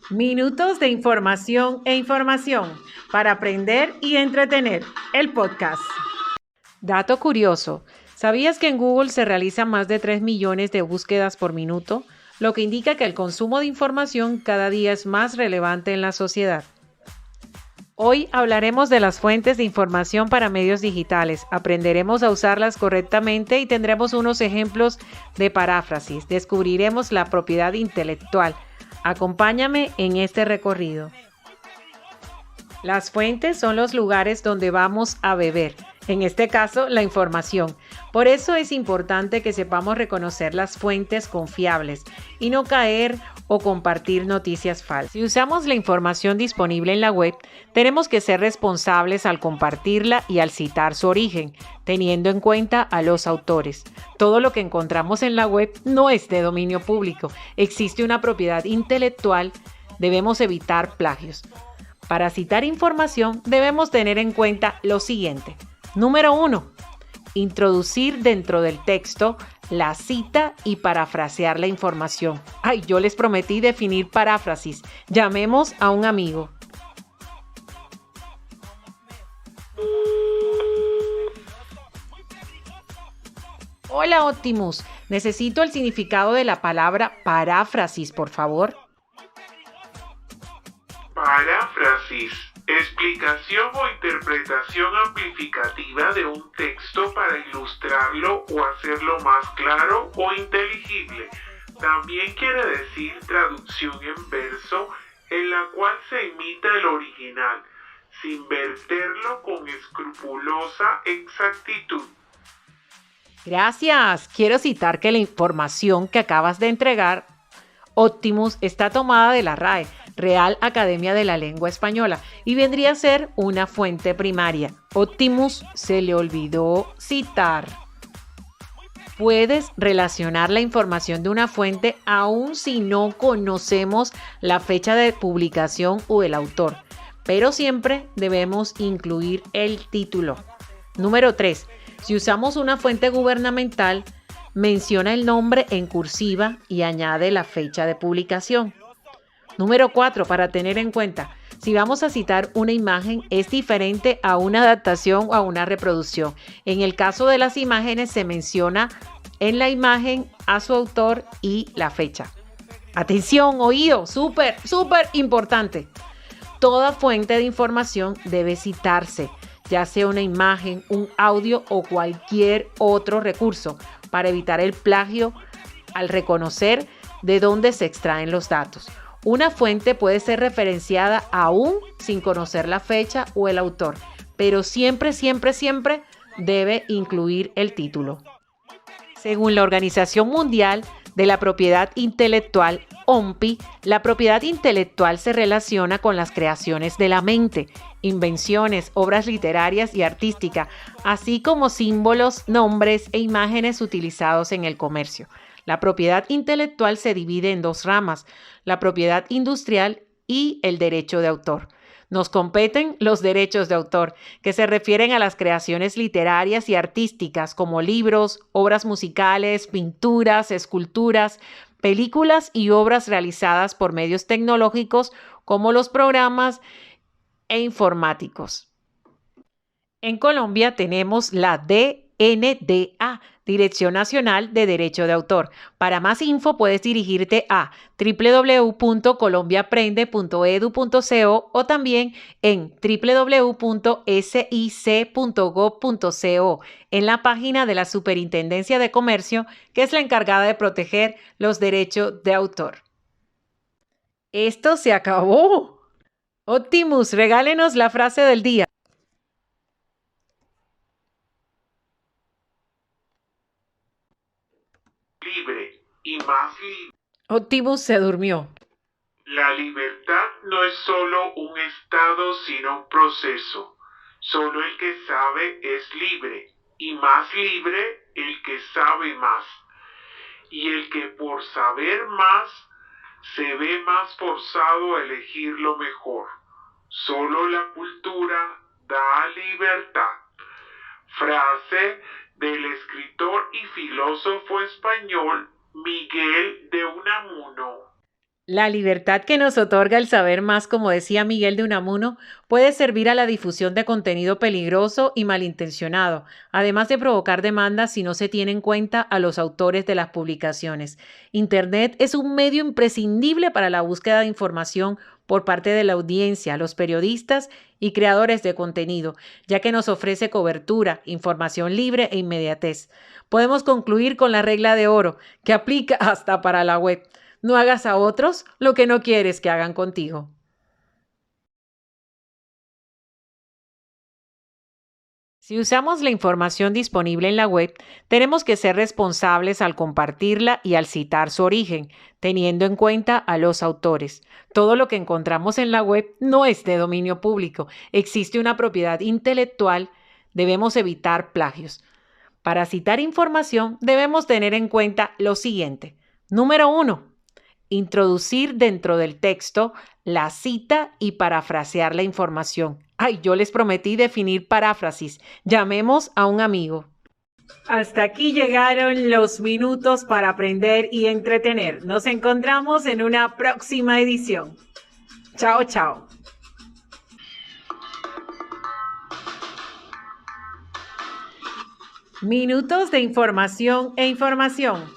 Minutos de información e información para aprender y entretener. El podcast. Dato curioso. ¿Sabías que en Google se realizan más de 3 millones de búsquedas por minuto? Lo que indica que el consumo de información cada día es más relevante en la sociedad. Hoy hablaremos de las fuentes de información para medios digitales, aprenderemos a usarlas correctamente y tendremos unos ejemplos de paráfrasis, descubriremos la propiedad intelectual. Acompáñame en este recorrido. Las fuentes son los lugares donde vamos a beber, en este caso la información. Por eso es importante que sepamos reconocer las fuentes confiables y no caer o compartir noticias falsas. Si usamos la información disponible en la web, tenemos que ser responsables al compartirla y al citar su origen, teniendo en cuenta a los autores. Todo lo que encontramos en la web no es de dominio público. Existe una propiedad intelectual. Debemos evitar plagios. Para citar información debemos tener en cuenta lo siguiente. Número 1. Introducir dentro del texto la cita y parafrasear la información. Yo les prometí definir paráfrasis. Llamemos a un amigo. Hola Optimus, necesito el significado de la palabra paráfrasis, por favor. Paráfrasis. Explicación o interpretación amplificativa de un texto para ilustrarlo o hacerlo más claro o inteligible. También quiere decir traducción en verso en la cual se imita el original, sin verterlo con escrupulosa exactitud. Gracias. Quiero citar que la información que acabas de entregar, Optimus, está tomada de la RAE, Real Academia de la Lengua Española, y vendría a ser una fuente primaria. Optimus se le olvidó citar. Puedes relacionar la información de una fuente aun si no conocemos la fecha de publicación o el autor, pero siempre debemos incluir el título. Número 3. Si usamos una fuente gubernamental, menciona el nombre en cursiva y añade la fecha de publicación. Número 4. Para tener en cuenta, si vamos a citar una imagen, es diferente a una adaptación o a una reproducción. En el caso de las imágenes, se menciona en la imagen a su autor y la fecha. Atención, oído, súper importante. Toda fuente de información debe citarse, ya sea una imagen, un audio o cualquier otro recurso, para evitar el plagio al reconocer de dónde se extraen los datos. Una fuente puede ser referenciada aún sin conocer la fecha o el autor, pero siempre debe incluir el título. Según la Organización Mundial de la Propiedad Intelectual, OMPI, la propiedad intelectual se relaciona con las creaciones de la mente, invenciones, obras literarias y artísticas, así como símbolos, nombres e imágenes utilizados en el comercio. La propiedad intelectual se divide en dos ramas, la propiedad industrial y el derecho de autor. Nos competen los derechos de autor, que se refieren a las creaciones literarias y artísticas como libros, obras musicales, pinturas, esculturas, películas y obras realizadas por medios tecnológicos como los programas e informáticos. En Colombia tenemos la DNDA, Dirección Nacional de Derecho de Autor. Para más info puedes dirigirte a www.colombiaaprende.edu.co o también en www.sic.gov.co en la página de la Superintendencia de Comercio, que es la encargada de proteger los derechos de autor. ¡Esto se acabó! Optimus, regálenos la frase del día. Libre y más libre. Optimus se durmió. La libertad no es solo un estado, sino un proceso. Solo el que sabe es libre, y más libre el que sabe más. Y el que por saber más se ve más forzado a elegir lo mejor. Solo la cultura da libertad. Frase del escritor y filósofo español Miguel de Unamuno. La libertad que nos otorga el saber más, como decía Miguel de Unamuno, puede servir a la difusión de contenido peligroso y malintencionado, además de provocar demandas si no se tiene en cuenta a los autores de las publicaciones. Internet es un medio imprescindible para la búsqueda de información por parte de la audiencia, los periodistas y creadores de contenido, ya que nos ofrece cobertura, información libre e inmediatez. Podemos concluir con la regla de oro, que aplica hasta para la web. No hagas a otros lo que no quieres que hagan contigo. Si usamos la información disponible en la web, tenemos que ser responsables al compartirla y al citar su origen, teniendo en cuenta a los autores. Todo lo que encontramos en la web no es de dominio público. Existe una propiedad intelectual. Debemos evitar plagios. Para citar información, debemos tener en cuenta lo siguiente. Número 1. Introducir dentro del texto la cita y parafrasear la información. Ay, yo les prometí definir paráfrasis. Llamemos a un amigo. Hasta aquí llegaron los minutos para aprender y entretener. Nos encontramos en una próxima edición. Chao, chao. Minutos de información e información.